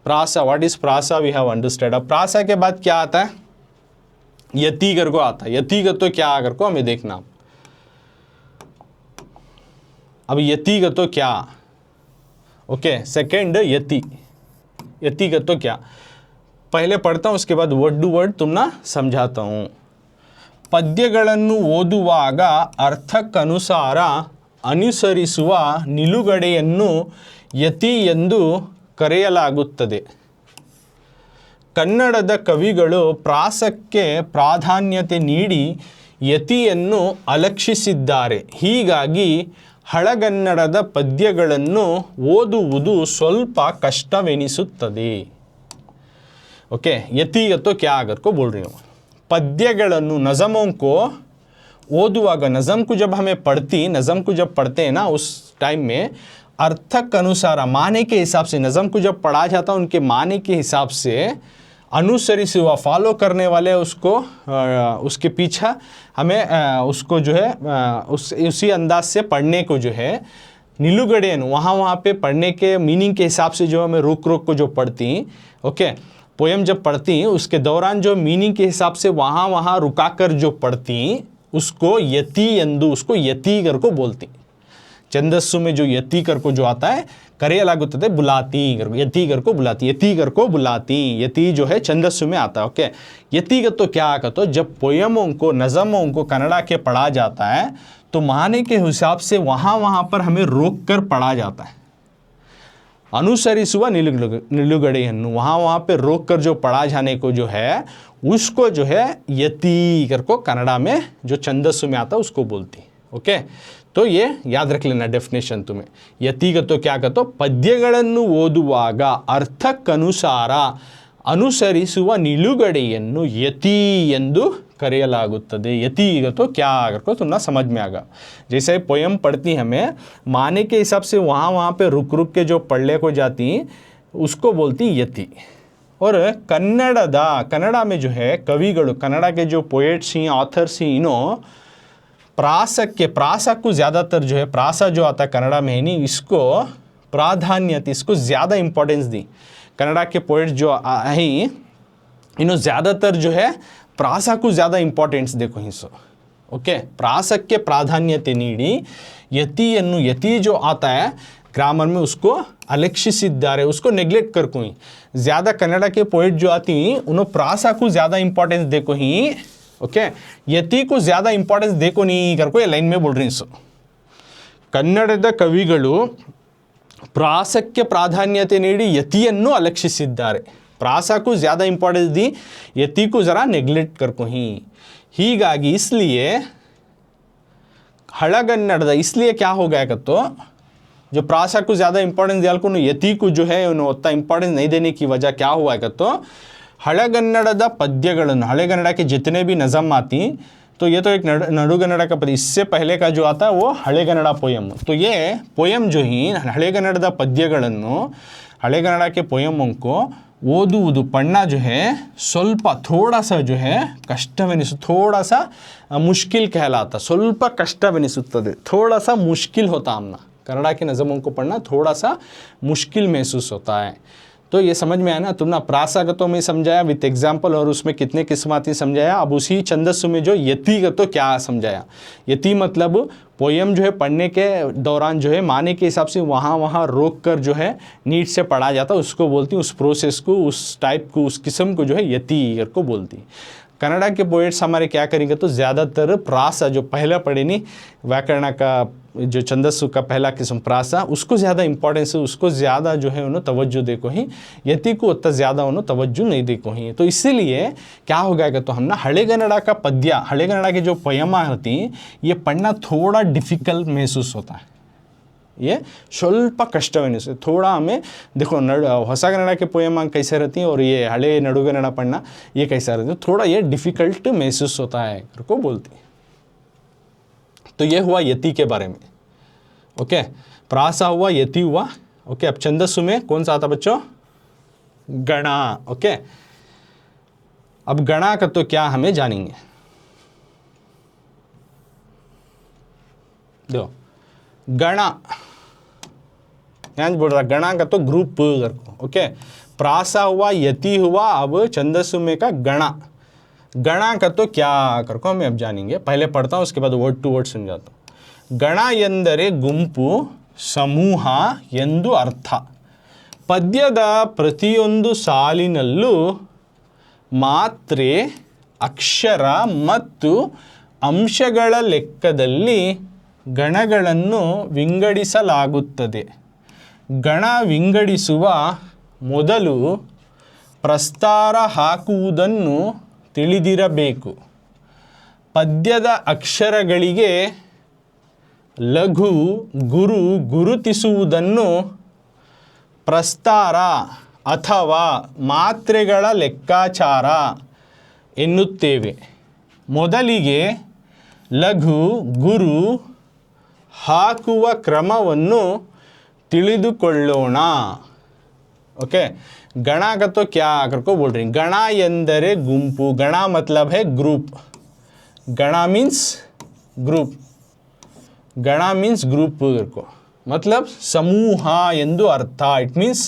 प्रासा, व्हाट इज प्रासा वी हैव अंडरस्टैंड। अब प्रासा के बाद क्या आता है, यति करको आता है। यति का तो क्या करको हमें देखना। अब यति का तो क्या, ओके सेकेंड यति, यति का तो क्या पहले पढ़ता हूँ, उसके बाद वर्ड टू वर्ड तुमना समझाता हूँ। ಪದ್ಯಗಳನ್ನು ಓದುವಾಗ ಅರ್ಥಕ್ಕನುಸಾರ ಅನುಸರಿಸುವ ನಿಲುಗಡೆಯನ್ನು ಯತಿ ಎಂದು ಕರೆಯಲಾಗುತ್ತದೆ. ಕನ್ನಡದ ಕವಿಗಳು ಪ್ರಾಸಕ್ಕೆ ಪ್ರಾಧಾನ್ಯತೆ ನೀಡಿ ಯತಿಯನ್ನು ಅಲಕ್ಷಿಸಿದ್ದಾರೆ. ಹೀಗಾಗಿ ಹಳಗನ್ನಡದ ಪದ್ಯಗಳನ್ನು ಓದುವುದು ಸ್ವಲ್ಪ ಕಷ್ಟವೆನಿಸುತ್ತದೆ. ओके, यति तो क्या अगर को बोल रही हूँ, पद्यಗಳನ್ನು नज़मों को ओदुआगा, नज़म को जब हमें पढ़ती, नज़म को जब पढ़ते हैं ना उस टाइम में अर्थक अनुसार माने के हिसाब से नज़म को जब पढ़ा जाता उनके माने के हिसाब से अनुसरित हुआ फॉलो करने वाले उसको उसके पीछा हमें उसको जो है उसी अंदाज से पढ़ने को जो है निलुगड़ेन वहाँ पे पढ़ने के मीनिंग के हिसाब से जो हमें रोक को जो पढ़ती, ओके पोएम जब पढ़ती उसके दौरान जो मीनिंग के हिसाब से वहाँ रुका कर जो पढ़ती उसको यति यंदु, उसको यति कर को बोलती। छंदस्सु में जो यति कर को जो आता है करेयलागुತ್ತದೆ बुलाती कर, यति कर को बुलाती, यति कर को बुलाती, यति जो है छंदस्सु में आता है। ओके, यति का तो क्या का तो जब पोएमों को नज़मों को कन्नड़ा के पढ़ा जाता है तो माने के हिसाब से वहाँ पर हमें रोक कर पढ़ा जाता है। अनुसरिಸುವ निलुगड़ेಯನ್ನು वहाँ पे रोक कर जो पढ़ा जाने को जो है उसको जो है यति कर को कन्नड़ा में जो छंदस्सु में आता है उसको बोलती। ओके, तो ये याद रख लेना डेफिनेशन तुम्हें। यति का तो क्या का तो ಪದ್ಯಗಳನ್ನು ಓದುವಾಗ ಅರ್ಥಕ್ಕನುಸಾರ ಅನುಸರಿಸುವ ನಿಲುಗಡೆಯನ್ನು ಯತಿ ಎಂದು करेयलागुತ್ತದೆ। यति का तो क्या को तुमना समझ में आगा। जैसे पोएम पढ़ती हमें माने के हिसाब से वहाँ पे रुक के जो पढ़ने को जाती उसको बोलती यति। और कन्नड़ा में जो है कविಗಳು कन्नड़ा के जो पोएट्स ही ऑथर्स ही इनो प्रासा को ज़्यादातर जो है प्रासा जो आता है कन्नड़ा में है नहीं इसको प्राधान्यता इसको ज़्यादा इम्पोर्टेंस दी। कन्नड़ा के पोएट्स जो ही इन्हों ज़्यादातर जो है प्रासा को ज़्यादा इंपॉर्टेंस देखो हिस्सो। ओके, प्रासಕ್ಕೆ ಪ್ರಾಧಾನ್ಯತೆ ನೀಡಿ ಯತಿಯನ್ನು यति जो आता है ग्रामर में उसको अलक्षिसिದ್ದಾರೆ, उसको नेग्लेक्ट कर कोई ज़्यादा कन्नड़ा के पोएट जो आती उन्होंने प्रासा को ज़्यादा इंपॉर्टेंस देखो ही। ओके, यति को ज़्यादा इंपॉर्टेंस देखो नहीं कर कोई लाइन में बोल रही सो ಕನ್ನಡದ ಕವಿಗಳು ಪ್ರಾಸಕ್ಕೆ ಪ್ರಾಧಾನ್ಯತೆ ನೀಡಿ ಯತಿಯನ್ನು ಅಲಕ್ಷಿಸಿದ್ದಾರೆ. प्रासा को ज़्यादा इंपॉर्टेंस दी, यति को ज़रा नेग्लेक्ट कर को हीಗಾಗಿ इसलिए हड़गन्नड़ದ इसलिए क्या हो गया तो जो प्रासा को ज़्यादा इंपॉर्टेंस दिया को यति को जो है उतना इंपॉर्टेंस नहीं देने की वजह क्या हुआ है तो हड़गन्नड़ದ पद्यಗಳನ್ನು हड़गन्नड़ के जितने भी नज़म आती तो ये तो एक नडुगन्नड़ का पद्य, इससे पहले का जो आता है वो हड़गन्नड़ पोएम। तो ये पोएम जो ही हड़गन्नड़ದ पद्यಗಳನ್ನು हड़गन्नड़ के पोएमों को ओदुವುದು पढ़ना जो है ಸ್ವಲ್ಪ थोड़ा सा जो है कष्टवेनिसु, थोड़ा सा मुश्किल कहलाता, ಸ್ವಲ್ಪ कष्टवेनिಸುತ್ತದೆ, थोड़ा सा मुश्किल होता हमना कन्नड़ा के नज़मों को पढ़ना थोड़ा सा मुश्किल महसूस होता है। तो ये समझ में आया ना तुमने। प्रासा का तो मैं समझाया विथ एग्जाम्पल और उसमें कितने किस्म आती समझाया। अब उसी छंदस्सु में जो यति का तो क्या समझाया। यति मतलब पोएम जो है पढ़ने के दौरान जो है माने के हिसाब से वहाँ रोक कर जो है नीट से पढ़ा जाता उसको बोलती, उस प्रोसेस को उस टाइप को उस किस्म को जो है यति को बोलती। कन्नड़ा के पोएट्स हमारे क्या करेंगे तो ज़्यादातर प्रासा जो पहले पढ़े नहीं व्याकरण का जो छंदस्सु का पहला किस्म प्रासा, उसको ज़्यादा इंपॉर्टेंस है, उसको ज़्यादा जो है उन्होंने तवज्जो देखो ही, यति को उतना ज़्यादा उन्होंने तवज्जो नहीं देखो ही। तो इसीलिए क्या हो गया तो हम ना हळेगन्नड़ का पद्य, हळेगन्नड़ के जो पोयमा होती ये पढ़ना थोड़ा डिफ़िकल्ट महसूस होता है, ये स्वल्प कष्टवेनिसे थोड़ा हमें देखो ಹೊಸ कन्नड़ के पोयमा कैसे रहती हैं और ये हले नडुगन्नड़ पढ़ना ये कैसा रहती है, थोड़ा ये डिफ़िकल्ट महसूस होता है को बोलती। तो ये हुआ यति के बारे में, ओके। प्रासा हुआ, यति हुआ, ओके। अब छंदस्सु में कौन सा आता बच्चों? गणा, ओके। अब गणा का तो क्या हमें जानेंगे, देखो गणा बोल रहा, गणा का तो ग्रुप करको, ओके। प्रासा हुआ, यति हुआ, अब छंदस्सु में का गणा, गणा का तो क्या करको हमें अब जानेंगे। पहले पढ़ता हूँ, उसके बाद वर्ड टू वर्ड समझाता हूँ। गण ಎಂದರೆ ಗುಂಪು, ಸಮೂಹ ಎಂದು ಅರ್ಥ। ಪದ್ಯದ ಪ್ರತಿಯೊಂದು ಸಾಲಿನಲ್ಲೂ ಮಾತ್ರೆ, ಅಕ್ಷರ ಮತ್ತು ಅಂಶಗಳ ಲೆಕ್ಕದಲ್ಲಿ ಗಣಗಳನ್ನು ವಿಂಗಡಿಸಲಾಗುತ್ತದೆ। ಗಣ ವಿಂಗಡಿಸುವ ಮೊದಲು ಪ್ರಸ್ತಾರ ಹಾಕುವುದನ್ನು ತಿಳಿದಿರಬೇಕು। ಪದ್ಯದ ಅಕ್ಷರಗಳಿಗೆ ಲಘು ಗುರು ಗುರುತಿಸುವುದನ್ನು ಪ್ರಸ್ತಾರ ಅಥವಾ ಮಾತ್ರೆಗಳ ಲೆಕ್ಕಾಚಾರ ಎನ್ನುತ್ತೇವೆ। ಮೊದಲಿಗೆ ಲಘು ಗುರು ಹಾಕುವ ಕ್ರಮವನ್ನು ತಿಳಿದುಕೊಳ್ಳೋಣ, ओके। गणा का तो क्या करको बोल रही, गणा ಎಂದರೆ गुंपु, गणा मतलब है ग्रुप, गणा मीन्स ग्रुप, गणा मीन्स ग्रुप करको मतलब समूह ಎಂದು अर्थ, इट मीन्स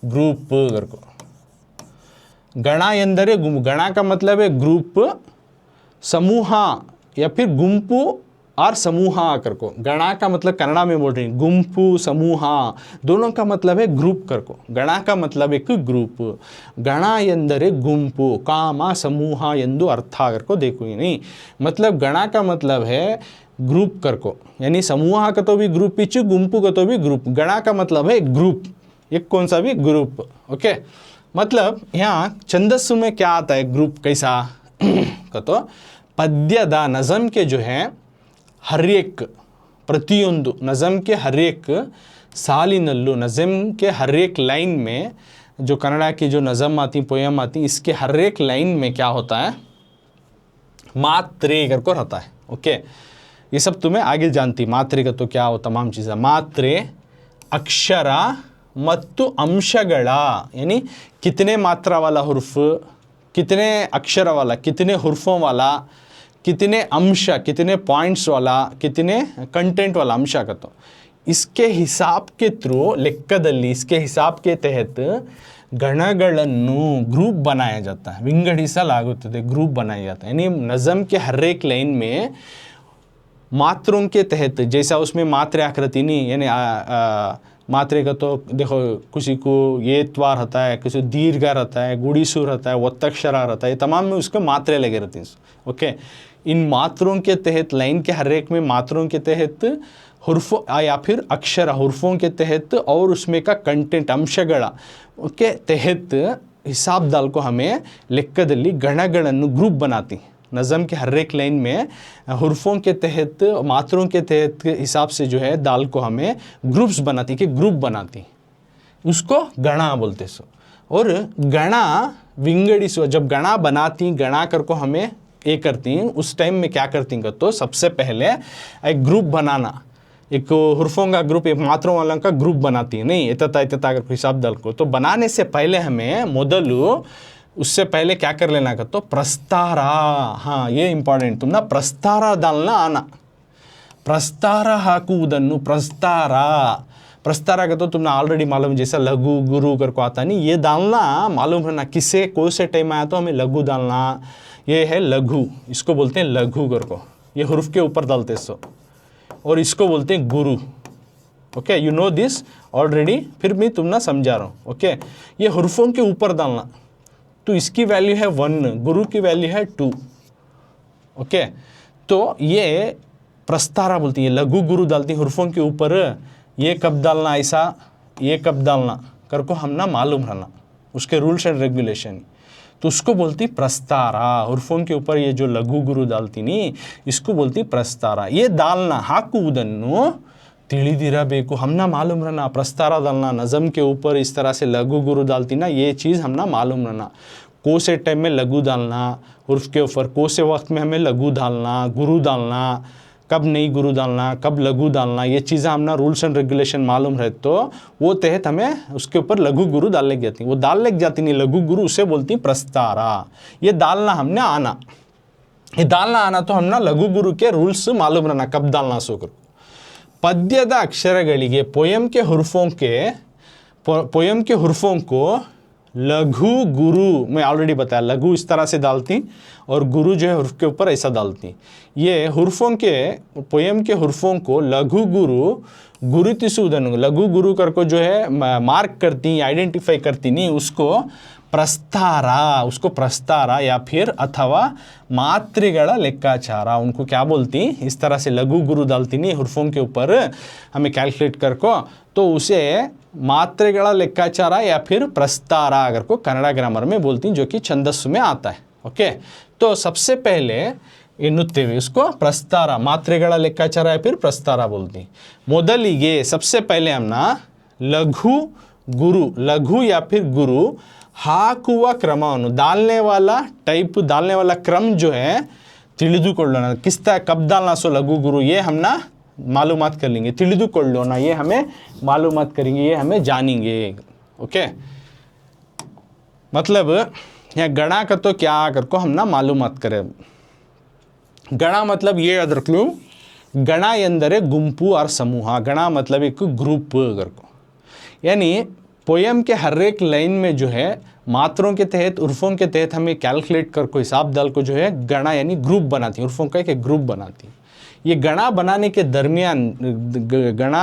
ग्रुप करको। गणा ಎಂದರೆ गुंपु, गणा का मतलब है ग्रुप, समूह या फिर गुंपु और समूह करको। गणा का मतलब कन्नड़ा में बोल रही, गुंपु समूह दोनों का मतलब है ग्रुप करको। गणा का मतलब एक ग्रुप, गणा ಎಂದರೆ गुंपु काम समूह ಎಂದು अर्थ करको। देखो ये नहीं मतलब गणा का मतलब है ग्रुप करको, यानी समूह का तो भी ग्रुप पिच, गुंपु का तो भी ग्रुप। गणा का मतलब है ग्रुप, एक कौन सा भी ग्रुप, ओके। मतलब यहाँ छंदस्सु में क्या आता है ग्रुप कैसा का तो पद्यद नज़म के जो है हर एक प्रतियೊಂದು नज़म के हर एक सालिनल्लू, नज़म के हर एक लाइन में जो कन्नड़ा की जो नज़म आती, पोयम आती, इसके हर एक लाइन में क्या होता है मात्रे करको रहता है, ओके। ये सब तुम्हें आगे जानती, मात्रे का तो क्या हो तमाम चीज़ें, मात्रे, अक्षर ಮತ್ತು अंशಗಳ, यानी कितने मात्रा वाला हुर्फ, कितने अक्षर वाला, कितने हुर्फों वाला, कितने अंश, कितने पॉइंट्स वाला, कितने कंटेंट वाला अंश का तो इसके हिसाब के थ्रू ಲೆಕ್ಕದಲ್ಲಿ, इसके हिसाब के तहत गणಗಳನ್ನು ग्रुप बनाया जाता है, विंगडिಸಲಾಗುತ್ತದೆ, ग्रुप बनाया जाता है। यानी नज़म के हर एक लाइन में मात्रों के तहत, जैसा उसमें मात्रे आकृति नहीं, यानी मात्रे का तो देखो किसी को ये त्वार रहता है, किसी दीर्घ रहता है, गुड़ीसु रहता है, वत्तक्षरा रहता है, तमाम में उसके मात्रे लगे रहती हैं, ओके। इन मात्रों के तहत लाइन के हर एक में मात्रों के तहत हुर्फ या फिर अक्षर हुर्फों के तहत और उसमें का कंटेंट अंशಗಳ के तहत हिसाब दाल को हमें ಲೆಕ್ಕದಲ್ಲಿ ಗಣಗಳನ್ನು ग्रुप बनाती। नज़म के हर एक लाइन में हुर्फों के तहत, मात्रों के तहत हिसाब से जो है दाल को हमें ग्रुप्स बनाती, कि ग्रुप बनाती, उसको गणा बोलते सो। और गणा विंगडिसो, जब गणा बनाती, गणा कर को हमें ये करती, उस टाइम में क्या करती तो सबसे पहले एक ग्रुप बनाना, एक हुर्फों का ग्रुप, एक मात्रों वालों का ग्रुप बनाती है, नहीं इतना इतना अगर हिसाब दाल को, तो बनाने से पहले हमें मोदलू, उससे पहले क्या कर लेना का तो प्रस्तारा, हाँ ये इंपॉर्टेंट, तुम ना प्रस्तारा डालना आना, प्रस्तारा हाकुವುದನ್ನು प्रस्तारा, प्रस्तारा का तो तुमने ऑलरेडी मालूम, जैसा लघु गुरु कर को आता नहीं, ये डालना मालूम है ना, किसे कौन से टाइम आया तो हमें लघु डालना, ये है लघु, इसको बोलते हैं लघु कर को, ये हुर्फ के ऊपर डालते सो, और इसको बोलते हैं गुरु, okay. You know this already, फिर भी तुम ना समझा रहा हूँ, ओके। ये हुर्फों के ऊपर डालना, तो इसकी वैल्यू है 1, गुरु की वैल्यू है 2, ओके। तो ये प्रस्तारा बोलती है, लघु गुरु डालती है हुर्फों के ऊपर, ये कब डालना ऐसा, ये कब डालना कर को हम ना मालूम रहना, उसके रूल्स एंड रेगुलेशन, तो उसको बोलती प्रस्तारा। हुर्फों के ऊपर ये जो लघु गुरु डालती नी, इसको बोलती प्रस्तारा। ये डालना हाकुदन्नु ತಿಳಿದಿರಬೇಕು, हमना मालूम रहना, प्रस्तारा डालना नज़म के ऊपर इस तरह से लघु गुरु डालती ना, ये चीज़ हमना मालूम रहना। को से टाइम में लघु डालना हुर्फ के ऊपर, को से वक्त में हमें लघु डालना, गुरु डालना, कब नहीं गुरु डालना, कब लघु डालना, ये चीज़ें हमना रूल्स एंड रेगुलेशन मालूम रहे तो वो तहत हमें उसके ऊपर लघु गुरु डाल लग जाती, वो डाल लग जाती नहीं लघु गुरु, उसे बोलती प्रस्तारा। ये डालना हमने आना, ये डालना आना तो हमना लघु गुरु के रूल्स मालूम रहना कब डालना सो कर। पद्यದ अक्षरಗಳಿಗೆ पोयम के हुर्फों को लघु गुरु, मैं ऑलरेडी बताया लघु इस तरह से डालती और गुरु जो है हुर्फ के ऊपर ऐसा डालती। ये हुर्फों के पोयम के हुर्फों को लघु गुरु गुरुतिसुदन, लघु गुरु कर को जो है मार्क करती, आइडेंटिफाई करती नहीं, उसको प्रस्तारा, उसको प्रस्तारा या फिर अथवा मात्रेगड़ा लेक्काचारा, उनको क्या बोलती, इस तरह से लघु गुरु डालती नहीं हुर्फों के ऊपर हमें कैलकुलेट कर को, तो उसे मात्रेगड़ा लेक्काचारा या फिर प्रस्तारा अगर को कन्नड़ा ग्रामर में बोलती, जो कि छंदस्सु में आता है। ओके, तो सबसे पहले ಎನ್ನುತ್ತೇವೆ उसको प्रस्तारा, मात्रेगड़ा लेक्काचारा या फिर प्रस्तारा बोलती। ಮೊದಲಿಗೆ सबसे पहले हमना लघु गुरु, लघु या फिर गुरु ಹಾಕುವ ಕ್ರಮವನ್ನು, डालने वाला टाइप, डालने वाला क्रम जो है ತಿಳಿದುಕೊಳ್ಳೋಣ, किस तरह कब डालना सो लघु गुरु, ये हम ना मालूमात कर लेंगे, ತಿಳಿದುಕೊಳ್ಳೋಣ ये हमें मालूमात करेंगे, ये हमें जानेंगे। ओके, मतलब यहाँ गणा का तो क्या कर को हम ना मालूमात करें। गणा मतलब ये याद रख लो, गणा ಎಂದರೆ गुंपु और समूह, गणा मतलब एक ग्रुप अगर को, यानी पोयम के हर एक लाइन में जो है मात्रों के तहत, उर्फों के तहत हमें कैलकुलेट कर को हिसाब डाल को जो है गणा यानी ग्रुप बनाती, उर्फों का एक ग्रुप बनाती। ये गणा बनाने के दरमियान, गणा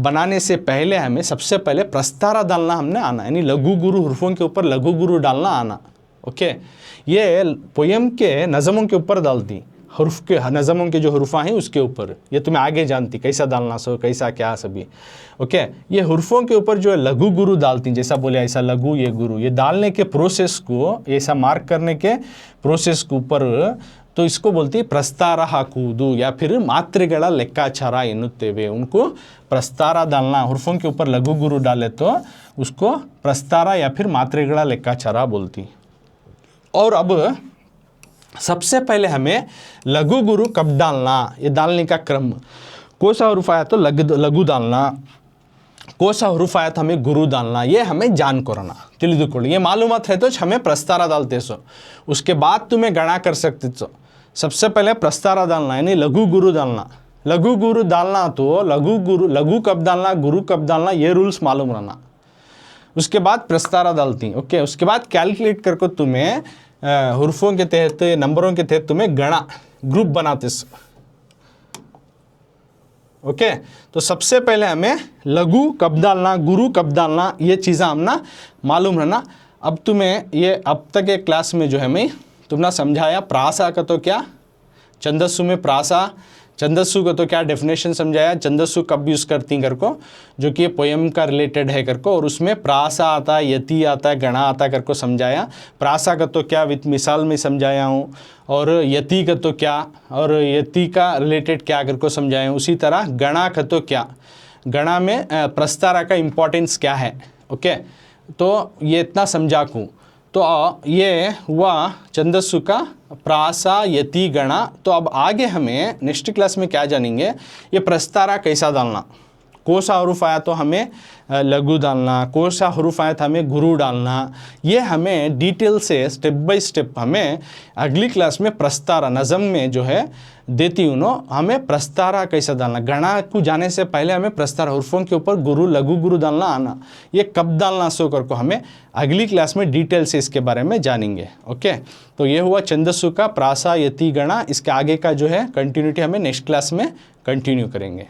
बनाने से पहले हमें सबसे पहले प्रस्तारा डालना हमने आना, यानी लघु गुरु, उर्फों के ऊपर लघु गुरु डालना आना। ओके, ये पोयम के नज़मों के ऊपर डालती, हुर्फ के नज़मों के जो हुर्फा हैं उसके ऊपर, ये तुम्हें आगे जानती कैसा डालना सो कैसा क्या सभी। ओके, ये हुर्फों के ऊपर जो है लघु गुरु डालती, जैसा बोले ऐसा लघु ये गुरु, ये डालने के प्रोसेस को, ऐसा मार्क करने के प्रोसेस के ऊपर, तो इसको बोलती प्रस्तारा हाकुವುದು या फिर ಮಾತ್ರೆಗಳ ಲೆಕ್ಕಾಚಾರ ಎನ್ನುತ್ತೇವೆ। उनको प्रस्तारा डालना, हुर्फों के ऊपर लघु गुरु डाले तो उसको प्रस्तारा या फिर मात्रेगड़ा लेक्काचारा बोलती। और अब सबसे पहले हमें लघु गुरु कब डालना, ये डालने का क्रम, कौन सा हुर्फ आया तो लघु डालना, कौन सा हुर्फ आया तो हमें गुरु डालना, ये हमें जान करना, ತಿಳಿದುಕೊಳ್ಳಿ, ये मालूमात है तो हमें प्रस्तारा डालते सो, उसके बाद तुम्हें गणा कर सकते सो। सबसे पहले प्रस्तारा डालना यानी लघु गुरु डालना, लघु गुरु डालना तो लघु कब डालना, गुरु कब डालना, ये रूल्स मालूम रहना। उसके बाद प्रस्तारा डालती। ओके, उसके बाद कैलकुलेट करके तुम्हें हुर्फों के तहत, नंबरों के तहत तुम्हें गणा ग्रुप बनाते। ओके, तो सबसे पहले हमें लघु कब डालना, गुरु कब डालना, ये चीज़ें हमना मालूम रहना। अब तुम्हें ये अब तक के क्लास में जो है मैं तुमने समझाया प्रासा का तो क्या, छंदस्सु में प्रासा, छंदस्सु का तो क्या डेफिनेशन समझाया, छंदस्सु कब यूज़ करती कर को, जो कि पोयम का रिलेटेड है कर को, और उसमें प्रासा आता है, यति आता है, गणा आता कर को समझाया। प्रासा का तो क्या विथ मिसाल में समझाया हूँ, और यति का तो क्या, और यति का रिलेटेड क्या कर को समझाया हूँ। उसी तरह गणा का तो क्या, गणा में प्रस्तारा का इम्पोर्टेंस क्या है। ओके, तो ये इतना समझाऊँ तो ये हुआ छंदस्सु का प्रासा, यति, गणा। तो अब आगे हमें नेक्स्ट क्लास में क्या जानेंगे, ये प्रस्तारा कैसा डालना, कौन सा हुर्फ आया तो हमें लघु डालना, कौन सा हुर्फ आया तो हमें गुरु डालना, ये हमें डिटेल से स्टेप बाय स्टेप हमें अगली क्लास में प्रस्तारा नज़म में जो है देती हूँ नो, हमें प्रस्तारा कैसा डालना, गणा को जाने से पहले हमें प्रस्तारा हुर्फों के ऊपर गुरु लघु गुरु डालना आना, ये कब डालना सो कर को हमें अगली क्लास में डिटेल से इसके बारे में जानेंगे। ओके, तो ये हुआ छंदस्सु का प्रासा, यति, गणा। इसके आगे का जो है कंटिन्यूटी हमें नेक्स्ट क्लास में कंटिन्यू करेंगे।